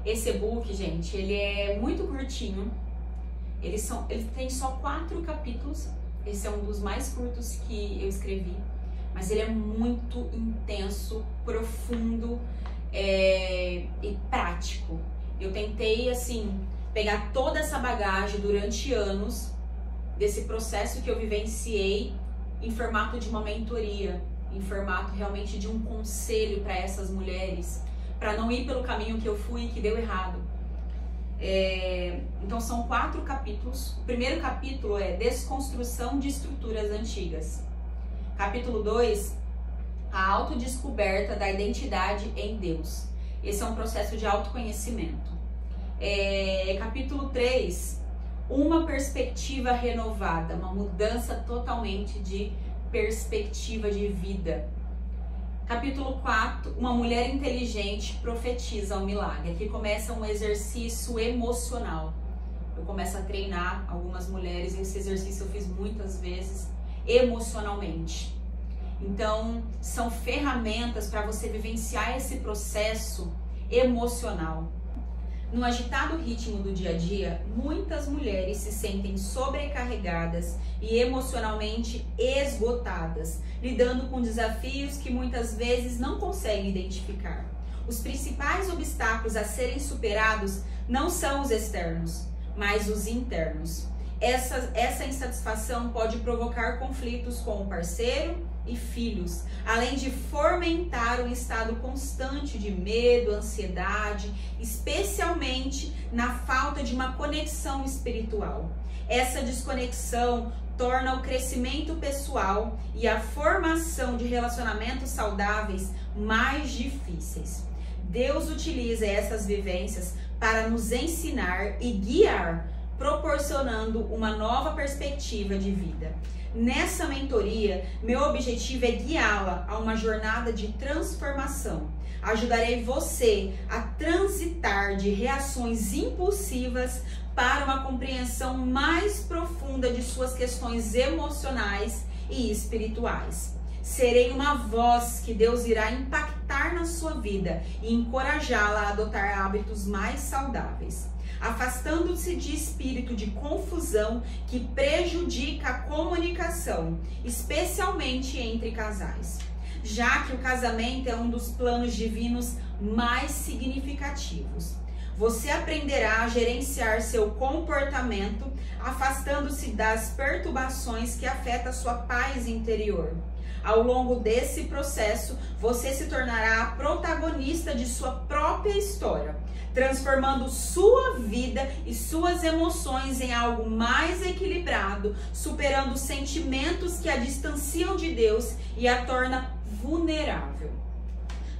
Esse e-book, gente, ele é muito curtinho. Ele tem só 4 capítulos. Esse é um dos mais curtos que eu escrevi. Mas ele é muito intenso, profundo e prático. Eu tentei, assim, pegar toda essa bagagem durante anos desse processo que eu vivenciei em formato de uma mentoria, em formato realmente de um conselho para essas mulheres, para não ir pelo caminho que eu fui e que deu errado. Então são 4 capítulos. O primeiro capítulo é Desconstrução de Estruturas Antigas. Capítulo 2, a autodescoberta da identidade em Deus. Esse é um processo de autoconhecimento. Capítulo 3, uma perspectiva renovada, uma mudança totalmente de perspectiva de vida. Capítulo 4, uma mulher inteligente profetiza o milagre. Aqui começa um exercício emocional. Eu começo a treinar algumas mulheres, esse exercício eu fiz muitas vezes, emocionalmente. Então, são ferramentas para você vivenciar esse processo emocional. No agitado ritmo do dia a dia, muitas mulheres se sentem sobrecarregadas e emocionalmente esgotadas, lidando com desafios que muitas vezes não conseguem identificar. Os principais obstáculos a serem superados não são os externos, mas os internos. Essa insatisfação pode provocar conflitos com o parceiro e filhos, além de fomentar um estado constante de medo, ansiedade, especialmente na falta de uma conexão espiritual. Essa desconexão torna o crescimento pessoal e a formação de relacionamentos saudáveis mais difíceis. Deus utiliza essas vivências para nos ensinar e guiar, proporcionando uma nova perspectiva de vida. Nessa mentoria, meu objetivo é guiá-la a uma jornada de transformação. Ajudarei você a transitar de reações impulsivas para uma compreensão mais profunda de suas questões emocionais e espirituais. Serei uma voz que Deus irá impactar na sua vida e encorajá-la a adotar hábitos mais saudáveis, afastando-se de espírito de confusão que prejudica a comunicação, especialmente entre casais, já que o casamento é um dos planos divinos mais significativos. Você aprenderá a gerenciar seu comportamento, afastando-se das perturbações que afetam a sua paz interior. Ao longo desse processo, você se tornará a protagonista de sua própria história, transformando sua vida e suas emoções em algo mais equilibrado, superando sentimentos que a distanciam de Deus e a torna vulnerável.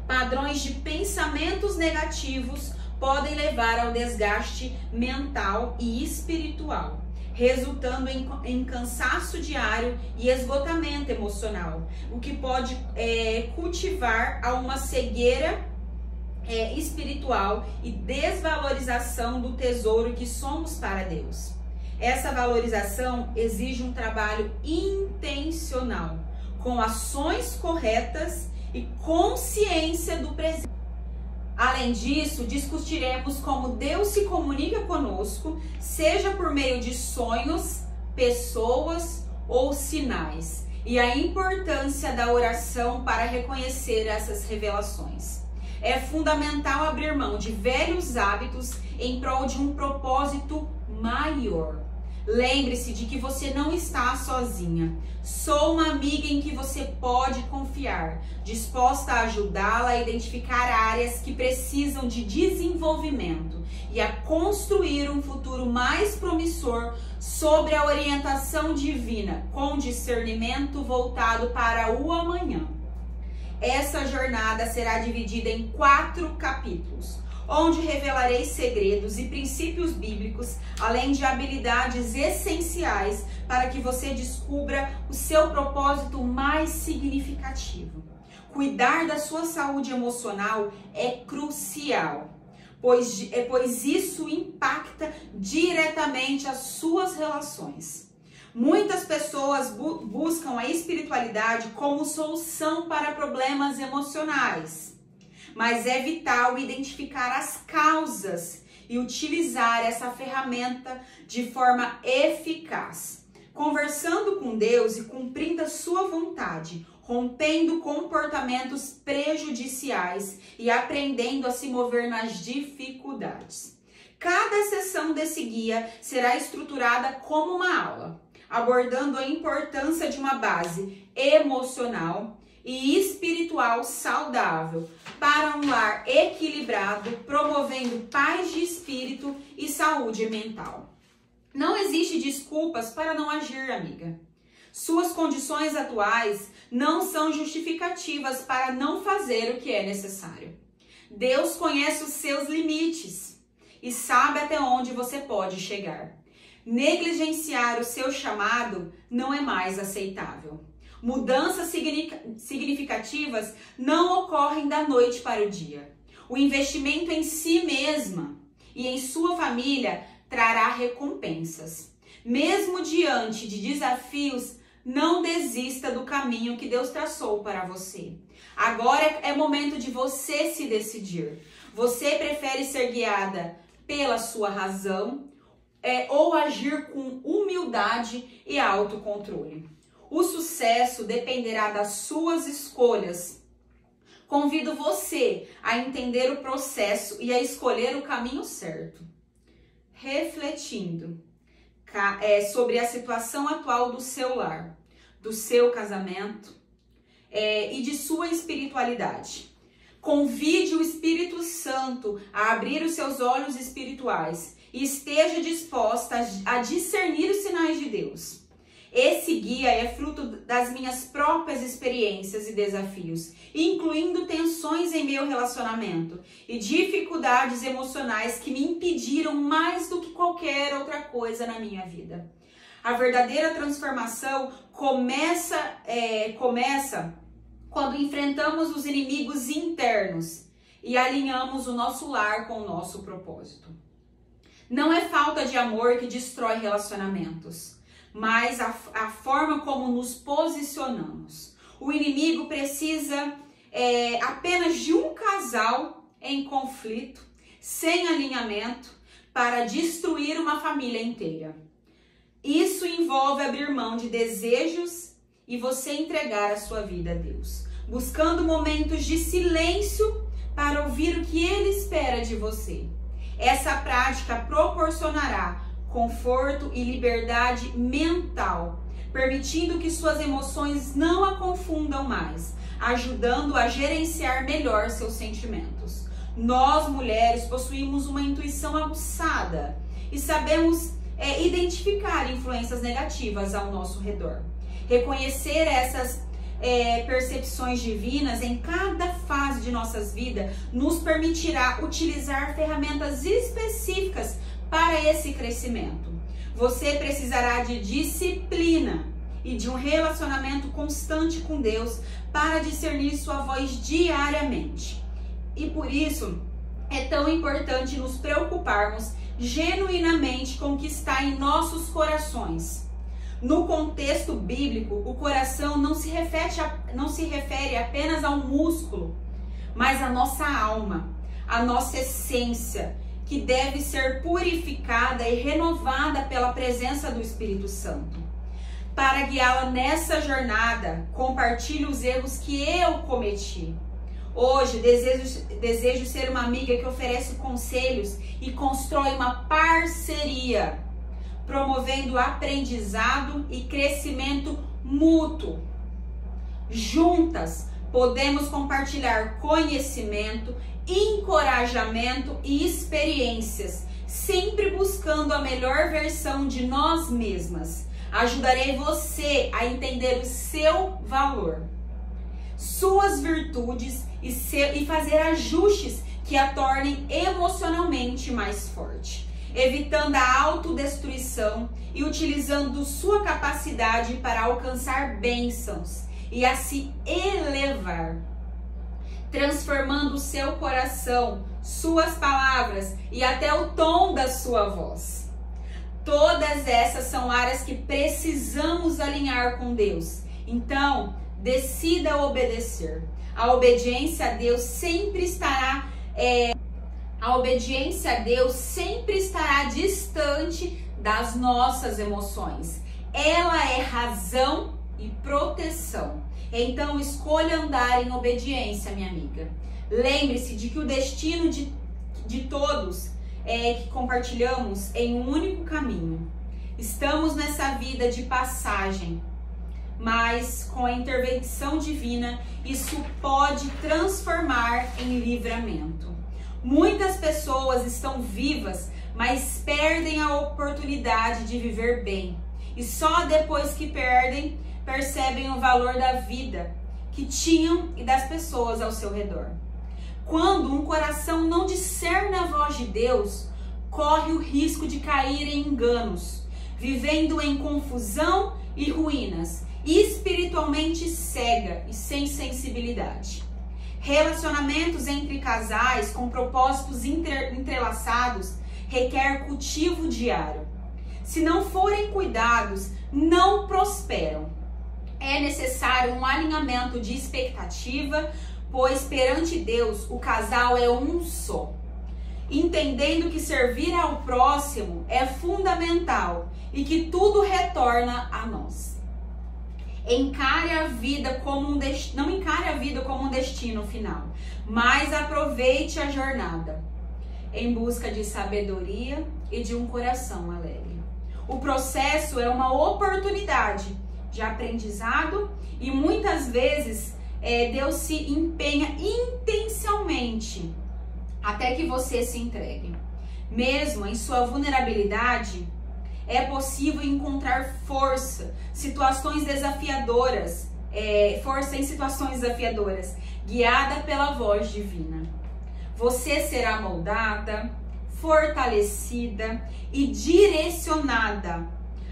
Padrões de pensamentos negativos podem levar ao desgaste mental e espiritual, resultando em cansaço diário e esgotamento emocional, o que pode cultivar a uma cegueira espiritual e desvalorização do tesouro que somos para Deus. Essa valorização exige um trabalho intencional, com ações corretas e consciência do presente. Além disso, discutiremos como Deus se comunica conosco, seja por meio de sonhos, pessoas ou sinais, e a importância da oração para reconhecer essas revelações. É fundamental abrir mão de velhos hábitos em prol de um propósito maior. Lembre-se de que você não está sozinha. Sou uma amiga em que você pode confiar, disposta a ajudá-la a identificar áreas que precisam de desenvolvimento e a construir um futuro mais promissor sob a orientação divina, com discernimento voltado para o amanhã. Essa jornada será dividida em 4 capítulos, onde revelarei segredos e princípios bíblicos, além de habilidades essenciais para que você descubra o seu propósito mais significativo. Cuidar da sua saúde emocional é crucial, pois isso impacta diretamente as suas relações. Muitas pessoas buscam a espiritualidade como solução para problemas emocionais, mas é vital identificar as causas e utilizar essa ferramenta de forma eficaz. Conversando com Deus e cumprindo a sua vontade, rompendo comportamentos prejudiciais e aprendendo a se mover nas dificuldades. Cada sessão desse guia será estruturada como uma aula, abordando a importância de uma base emocional e espiritual saudável para um lar equilibrado, promovendo paz de espírito e saúde mental. Não existe desculpas para não agir, amiga. Suas condições atuais não são justificativas para não fazer o que é necessário. Deus conhece os seus limites e sabe até onde você pode chegar. Negligenciar o seu chamado não é mais aceitável. Mudanças significativas não ocorrem da noite para o dia. O investimento em si mesma e em sua família trará recompensas. Mesmo diante de desafios, não desista do caminho que Deus traçou para você. Agora é momento de você se decidir. Você prefere ser guiada pela sua razão ou agir com humildade e autocontrole? O sucesso dependerá das suas escolhas. Convido você a entender o processo e a escolher o caminho certo. Refletindo sobre a situação atual do seu lar, do seu casamento e de sua espiritualidade. Convide o Espírito Santo a abrir os seus olhos espirituais e esteja disposta a discernir os sinais de Deus. Esse guia é fruto das minhas próprias experiências e desafios, incluindo tensões em meu relacionamento e dificuldades emocionais que me impediram mais do que qualquer outra coisa na minha vida. A verdadeira transformação começa quando enfrentamos os inimigos internos e alinhamos o nosso lar com o nosso propósito. Não é falta de amor que destrói relacionamentos, mas a forma como nos posicionamos. O inimigo precisa apenas de um casal em conflito, sem alinhamento, para destruir uma família inteira. Isso envolve abrir mão de desejos e você entregar a sua vida a Deus, buscando momentos de silêncio para ouvir o que Ele espera de você. Essa prática proporcionará conforto e liberdade mental, permitindo que suas emoções não a confundam mais, ajudando a gerenciar melhor seus sentimentos. Nós, mulheres, possuímos uma intuição aguçada e sabemos identificar influências negativas ao nosso redor. Reconhecer essas percepções divinas em cada fase de nossas vidas nos permitirá utilizar ferramentas específicas para esse crescimento. Você precisará de disciplina e de um relacionamento constante com Deus para discernir sua voz diariamente. E por isso é tão importante nos preocuparmos genuinamente com o que está em nossos corações. No contexto bíblico, o coração não se refere apenas ao músculo, mas à nossa alma, à nossa essência, que deve ser purificada e renovada pela presença do Espírito Santo. Para guiá-la nessa jornada, compartilhe os erros que eu cometi. Hoje, desejo ser uma amiga que oferece conselhos e constrói uma parceria, promovendo aprendizado e crescimento mútuo. Juntas, podemos compartilhar conhecimento, encorajamento e experiências, sempre buscando a melhor versão de nós mesmas. Ajudarei você a entender o seu valor, suas virtudes e fazer ajustes que a tornem emocionalmente mais forte, evitando a autodestruição e utilizando sua capacidade para alcançar bênçãos e a se elevar, transformando o seu coração, suas palavras e até o tom da sua voz. Todas essas são áreas que precisamos alinhar com Deus. Então, decida obedecer. A obediência a Deus sempre estará distante das nossas emoções. Ela é razão e proteção. Então escolha andar em obediência, minha amiga. Lembre-se de que o destino de todos que compartilhamos em um único caminho. Estamos nessa vida de passagem, mas com a intervenção divina, isso pode transformar em livramento. Muitas pessoas estão vivas, mas perdem a oportunidade de viver bem. E só depois que perdem, percebem o valor da vida que tinham e das pessoas ao seu redor. Quando um coração não discerne a voz de Deus, corre o risco de cair em enganos, vivendo em confusão e ruínas, espiritualmente cega e sem sensibilidade. Relacionamentos entre casais com propósitos entrelaçados requer cultivo diário. Se não forem cuidados, não prosperam. É necessário um alinhamento de expectativa, pois perante Deus o casal é um só. Entendendo que servir ao próximo é fundamental e que tudo retorna a nós. Não encare a vida como um destino final, mas aproveite a jornada em busca de sabedoria e de um coração alegre. O processo é uma oportunidade de aprendizado e muitas vezes Deus se empenha intencionalmente até que você se entregue. Mesmo em sua vulnerabilidade, é possível encontrar força em situações desafiadoras, guiada pela voz divina. Você será moldada, fortalecida e direcionada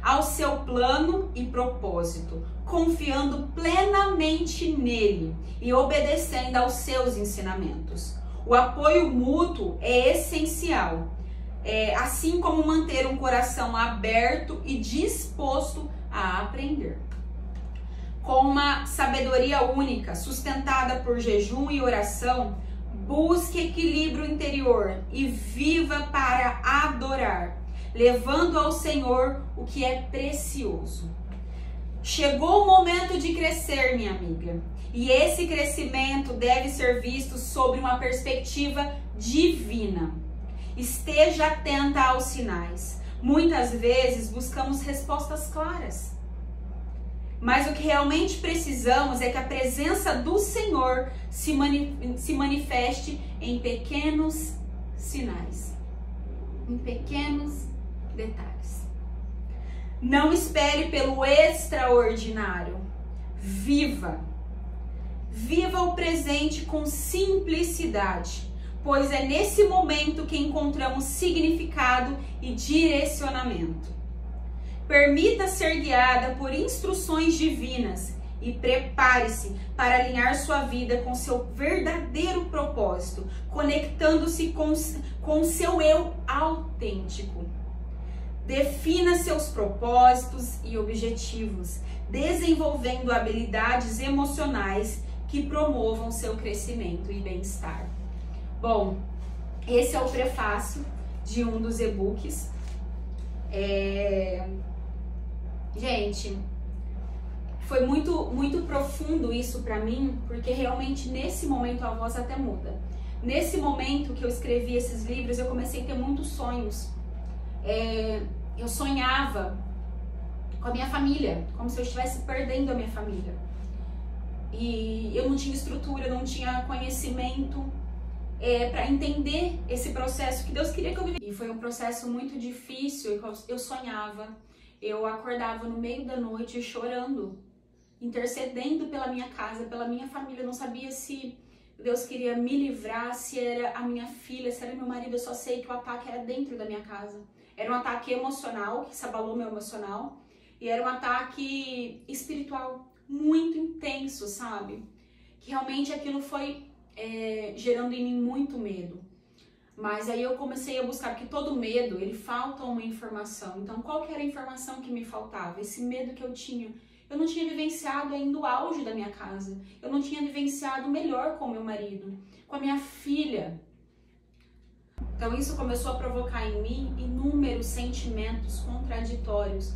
ao seu plano e propósito, confiando plenamente nele e obedecendo aos seus ensinamentos. O apoio mútuo é essencial, assim como manter um coração aberto e disposto a aprender. Com uma sabedoria única, sustentada por jejum e oração, busque equilíbrio interior e viva para adorar, levando ao Senhor o que é precioso. Chegou o momento de crescer, minha amiga, e esse crescimento deve ser visto sob uma perspectiva divina. Esteja atenta aos sinais. Muitas vezes buscamos respostas claras, mas o que realmente precisamos é que a presença do Senhor se manifeste em pequenos sinais, em pequenos detalhes. Não espere pelo extraordinário. Viva o presente com simplicidade, pois é nesse momento que encontramos significado e direcionamento. Permita ser guiada por instruções divinas e prepare-se para alinhar sua vida com seu verdadeiro propósito, conectando-se com seu eu autêntico. Defina seus propósitos e objetivos, desenvolvendo habilidades emocionais que promovam seu crescimento e bem-estar. Bom, esse é o prefácio de um dos e-books. Gente, foi muito profundo isso pra mim, porque realmente nesse momento a voz até muda. Nesse momento que eu escrevi esses livros, eu comecei a ter muitos sonhos. Eu sonhava com a minha família, como se eu estivesse perdendo a minha família. E eu não tinha estrutura, não tinha conhecimento para entender esse processo que Deus queria que eu vivesse. E foi um processo muito difícil. Eu sonhava, eu acordava no meio da noite chorando, intercedendo pela minha casa, pela minha família. Eu não sabia se Deus queria me livrar, se era a minha filha, se era meu marido. Eu só sei que o ataque era dentro da minha casa. Era um ataque emocional, que se abalou meu emocional. E era um ataque espiritual muito intenso, sabe? Que realmente aquilo foi gerando em mim muito medo. Mas aí eu comecei a buscar, porque todo medo, ele falta uma informação. Então, qual que era a informação que me faltava? Esse medo que eu tinha. Eu não tinha vivenciado ainda o auge da minha casa. Eu não tinha vivenciado o melhor com o meu marido, com a minha filha. Então isso começou a provocar em mim inúmeros sentimentos contraditórios.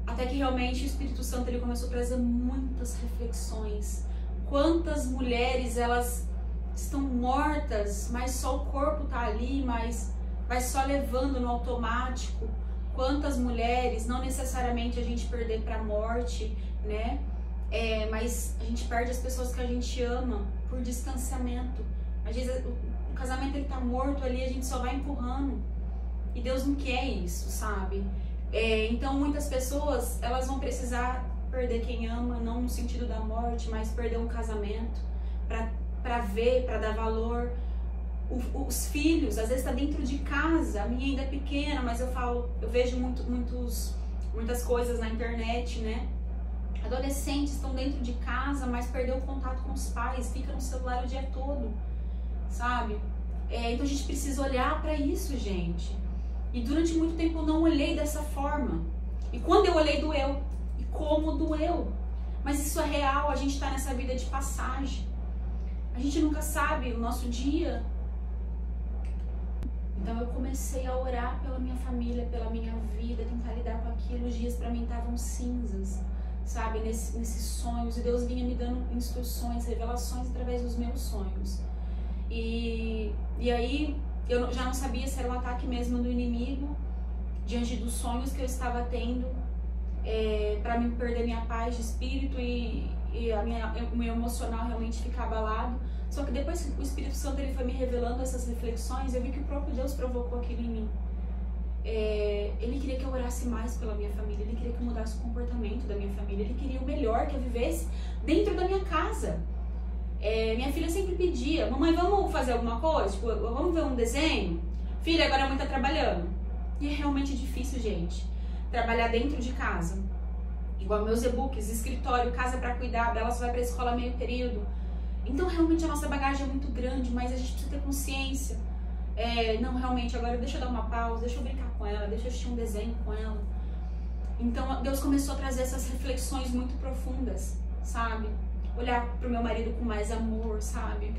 Até que realmente o Espírito Santo ele começou a trazer muitas reflexões. Quantas mulheres elas estão mortas, mas só o corpo tá ali, mas vai só levando no automático. Quantas mulheres, não necessariamente a gente perder para a morte, né? Mas a gente perde as pessoas que a gente ama por distanciamento. Às vezes o casamento ele tá morto ali, a gente só vai empurrando. E Deus não quer isso, sabe? Então muitas pessoas, elas vão precisar perder quem ama, não no sentido da morte, mas perder um casamento para ver, para dar valor. Os filhos, às vezes tá dentro de casa, a minha ainda é pequena, mas eu vejo muitas coisas na internet, né? Adolescentes estão dentro de casa, mas perdeu o contato com os pais, fica no celular o dia todo, sabe? Então a gente precisa olhar para isso, gente. E durante muito tempo eu não olhei dessa forma. E quando eu olhei, doeu. E como doeu. Mas isso é real, a gente tá nessa vida de passagem. A gente nunca sabe o nosso dia. Então eu comecei a orar pela minha família, pela minha vida, tentar lidar com aquilo. Os dias para mim estavam cinzas, sabe, nesses sonhos. E Deus vinha me dando instruções, revelações através dos meus sonhos. E aí eu já não sabia se era um ataque mesmo do inimigo, diante dos sonhos que eu estava tendo, para me perder minha paz de espírito e o meu emocional realmente ficar abalado. Só que depois que o Espírito Santo ele foi me revelando essas reflexões, eu vi que o próprio Deus provocou aquilo em mim. Ele queria que eu orasse mais pela minha família, ele queria que eu mudasse o comportamento da minha família, ele queria o melhor, que eu vivesse dentro da minha casa. Minha filha sempre pedia: mamãe, vamos fazer alguma coisa? Tipo, vamos ver um desenho? Filha, agora a mãe tá trabalhando. E é realmente difícil, gente, trabalhar dentro de casa. Igual meus e-books, escritório, casa pra cuidar, Bela só vai pra escola meio período. Então realmente a nossa bagagem é muito grande, mas a gente precisa ter consciência. Não, realmente, agora deixa eu dar uma pausa, deixa eu brincar com ela, deixa eu assistir um desenho com ela. Então Deus começou a trazer essas reflexões muito profundas, sabe? Olhar pro meu marido com mais amor, sabe?